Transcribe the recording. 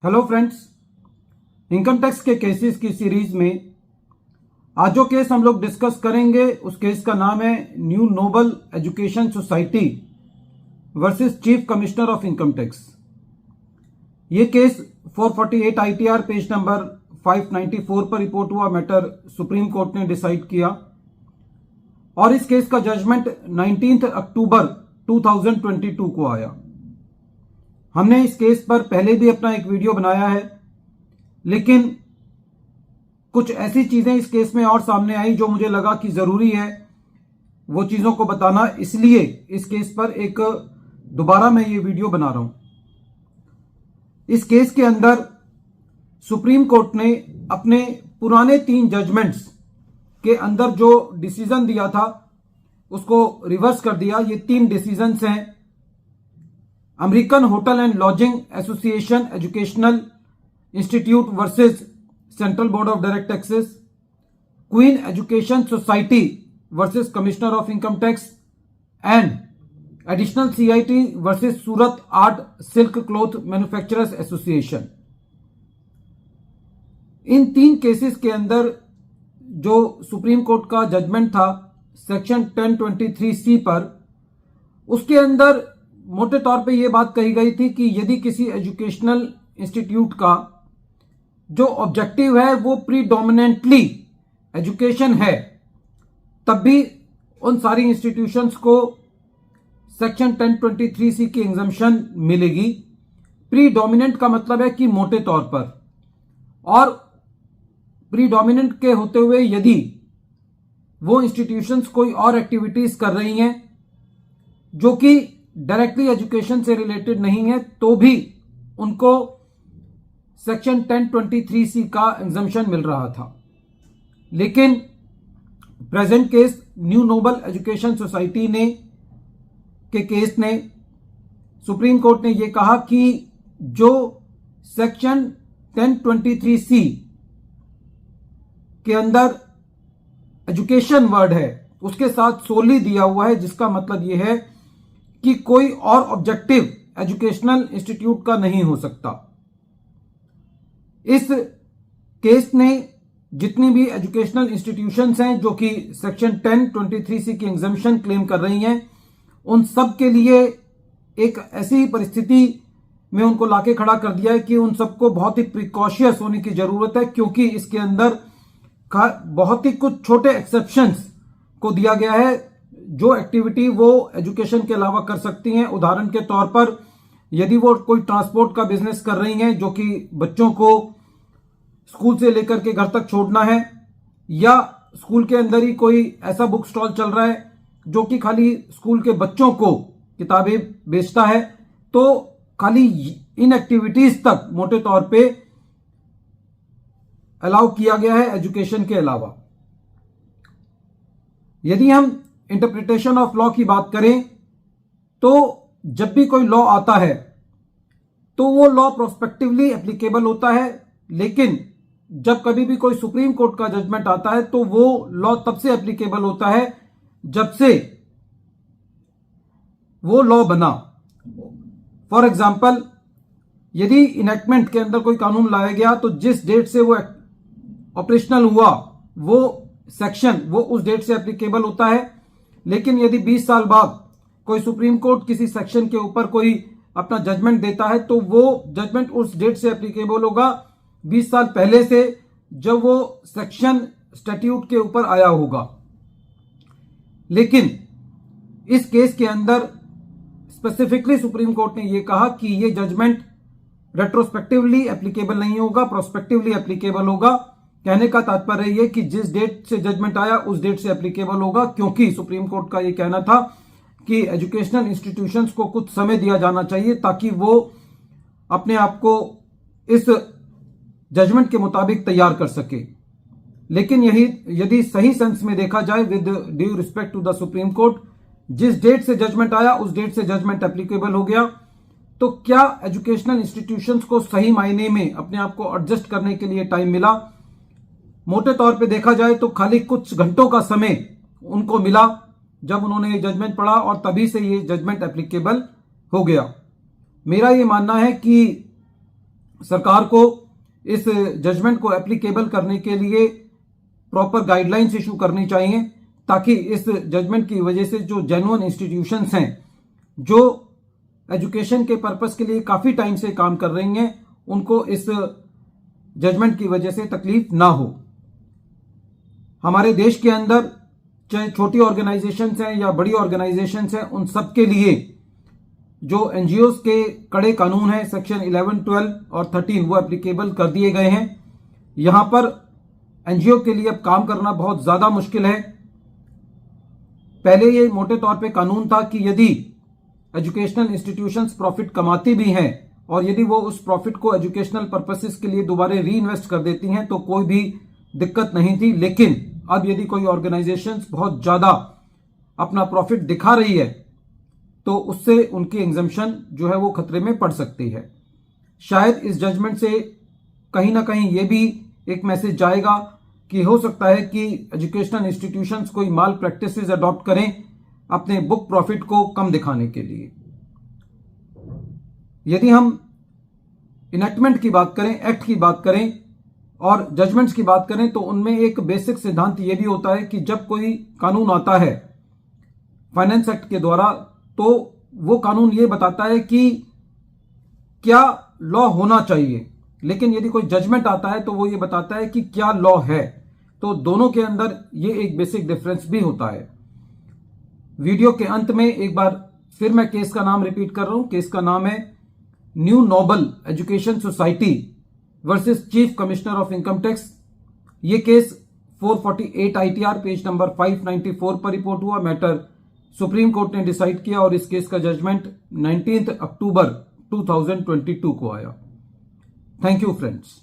Hello friends, income tax के cases की series में आज जो केस हम लोग डिस्कस करेंगे उस केस का नाम है new noble education society versus chief commissioner of income tax. ये केस 448 आईटीआर पेज नंबर 594 पर रिपोर्ट हुआ मैटर सुप्रीम कोर्ट ने डिसाइड किया और इस केस का जजमेंट 19 अक्टूबर 2022 को आया। हमने इस केस पर पहले भी अपना एक वीडियो बनाया है, लेकिन कुछ ऐसी चीजें इस केस में और सामने आई जो मुझे लगा कि जरूरी है वो चीजों को बताना, इसलिए इस केस पर एक दोबारा मैं ये वीडियो बना रहा हूं। इस केस के अंदर सुप्रीम कोर्ट ने अपने पुराने 3 जजमेंट्स के अंदर जो डिसीजन दिया था उसको रिवर्स कर दिया। ये 3 डिसीजंस हैं: American hotel and lodging association educational institute versus central board of direct taxes, queen education society versus commissioner of income tax and additional CIT versus Surat art silk cloth manufacturers association. In 3 cases के अंदर जो supreme court का judgement था section 1023C पर, उसके अंदर मोटे तौर पे ये बात कही गई थी कि यदि किसी एजुकेशनल इंस्टीट्यूट का जो ऑब्जेक्टिव है वो प्रीडोमिनेंटली एजुकेशन है, तब भी उन सारी इंस्टीट्यूशंस को सेक्शन 1023C की एग्जम्पशन मिलेगी। प्रीडोमिनेंट का मतलब है कि मोटे तौर पर, और प्रीडोमिनेंट के होते हुए यदि वो इंस्टीट्यूशंस कोई और एक्टिविटीज कर रही हैं जो कि डायरेक्टली एजुकेशन से रिलेटेड नहीं है, तो भी उनको सेक्शन 1023C का एग्जम्पशन मिल रहा था। लेकिन present case new noble education society ने के केस ने सुप्रीम कोर्ट ने यह कहा कि जो सेक्शन 1023C के अंदर एजुकेशन वर्ड है उसके साथ सोली दिया हुआ है, जिसका मतलब यह है कि कोई और ऑब्जेक्टिव एजुकेशनल इंस्टीट्यूट का नहीं हो सकता। इस केस ने जितनी भी एजुकेशनल इंस्टीट्यूशंस हैं जो कि सेक्शन 1023C की एग्जम्पशन क्लेम कर रही हैं, उन सब के लिए एक ऐसी परिस्थिति में उनको लाके खड़ा कर दिया है कि उन सबको बहुत ही प्रिकॉशियस होने की जरूरत है, क्योंकि इसके अंदर बहुत ही कुछ छोटे एक्सेप्शंस को दिया गया है जो एक्टिविटी वो एजुकेशन के अलावा कर सकती हैं। उदाहरण के तौर पर यदि वो कोई ट्रांसपोर्ट का बिजनेस कर रही हैं जो कि बच्चों को स्कूल से लेकर के घर तक छोड़ना है, या स्कूल के अंदर ही कोई ऐसा बुक स्टॉल चल रहा है जो कि खाली स्कूल के बच्चों को किताबें बेचता है, तो खाली इन एक्टिविटीज तक मोटे तौर पे अलाउ किया गया है एजुकेशन के अलावा। यदि हम इंटरप्रिटेशन ऑफ लॉ की बात करें तो जब भी कोई लॉ आता है तो वो लॉ प्रोस्पेक्टिवली एप्लीकेबल होता है, लेकिन जब कभी भी कोई सुप्रीम कोर्ट का जजमेंट आता है तो वो लॉ तब से एप्लीकेबल होता है जब से वो लॉ बना। फॉर एग्जाम्पल, यदि इनेक्टमेंट के अंदर कोई कानून लाया गया तो जिस डेट से वो ऑपरेशनल हुआ वो सेक्शन वो उस डेट से एप्लीकेबल होता है। लेकिन यदि 20 साल बाद कोई सुप्रीम कोर्ट किसी सेक्शन के ऊपर कोई अपना जजमेंट देता है तो वो जजमेंट उस डेट से एप्लीकेबल होगा 20 साल पहले से, जब वो सेक्शन स्टैट्यूट के ऊपर आया होगा। लेकिन इस केस के अंदर स्पेसिफिकली सुप्रीम कोर्ट ने यह कहा कि ये जजमेंट रेट्रोस्पेक्टिवली एप्लीकेबल नहीं होगा, प्रोस्पेक्टिवली एप्लीकेबल होगा। कहने का तात्पर्य यह कि जिस डेट से जजमेंट आया उस डेट से एप्लीकेबल होगा, क्योंकि सुप्रीम कोर्ट का यह कहना था कि एजुकेशनल इंस्टीट्यूशंस को कुछ समय दिया जाना चाहिए ताकि वो अपने आप को इस जजमेंट के मुताबिक तैयार कर सके। लेकिन यही यदि सही सेंस में देखा जाए, with due respect to the supreme court, जिस डेट से जजमेंट आया उस डेट से जजमेंट एप्लीकेबल हो गया, तो क्या एजुकेशनल इंस्टीट्यूशंस को सही मायने में अपने आप को एडजस्ट करने के लिए टाइम मिला? मोटे तौर पे देखा जाए तो खाली कुछ घंटों का समय उनको मिला जब उन्होंने ये जजमेंट पढ़ा, और तभी से ये जजमेंट एप्लीकेबल हो गया। मेरा ये मानना है कि सरकार को इस जजमेंट को एप्लीकेबल करने के लिए प्रॉपर गाइडलाइंस इशू करनी चाहिए, ताकि इस जजमेंट की वजह से जो जेन्युइन इंस्टीट्यूशंस हैं, जो एजुकेशन के पर्पस के लिए काफी टाइम से काम कर रही हैं, उनको इस जजमेंट की वजह से तकलीफ ना हो। हमारे देश के अंदर चाहे छोटी ऑर्गेनाइजेशंस हैं या बड़ी ऑर्गेनाइजेशंस हैं, उन सब के लिए जो एनजीओस के कड़े कानून हैं, सेक्शन 11, 12 और 13 वो एप्लीकेबल कर दिए गए हैं। यहां पर एनजीओ के लिए अब काम करना बहुत ज्यादा मुश्किल है। पहले ये मोटे तौर पे कानून था कि यदि एजुकेशनल इंस्टीट्यूशंस प्रॉफिट कमाती भी हैं और यदि वो उस प्रॉफिट को एजुकेशनल पर्पसेस के लिए दोबारा री इन्वेस्ट कर देती हैं तो कोई भी दिक्कत नहीं थी। लेकिन अब यदि कोई ऑर्गेनाइजेशन बहुत ज्यादा अपना प्रॉफिट दिखा रही है तो उससे उनकी एग्जम्पशन जो है वो खतरे में पड़ सकती है। शायद इस जजमेंट से कहीं ना कहीं ये भी एक मैसेज जाएगा कि हो सकता है कि एजुकेशनल इंस्टीट्यूशंस कोई माल प्रैक्टिसेस अडॉप्ट करें अपने बुक प्रॉफिट को कम दिखाने के लिए। यदि हम इनेक्टमेंट की बात करें, एक्ट की बात करें और जजमेंट्स की बात करें, तो उनमें एक बेसिक सिद्धांत यह भी होता है कि जब कोई कानून आता है फाइनेंस एक्ट के द्वारा, तो वो कानून ये बताता है कि क्या लॉ होना चाहिए, लेकिन यदि कोई जजमेंट आता है तो वो ये बताता है कि क्या लॉ है। तो दोनों के अंदर ये एक बेसिक डिफरेंस भी होता है। वीडियो के अंत में एक बार फिर मैं केस का नाम रिपीट कर रहा हूं। केस का नाम है new noble education society versus chief commissioner of income tax. ये केस 448 ITR पेज नंबर 594 पर रिपोर्ट हुआ। मैटर सुप्रीम कोर्ट ने डिसाइड किया और इस केस का जजमेंट 19 अक्टूबर 2022 को आया। Thank you friends.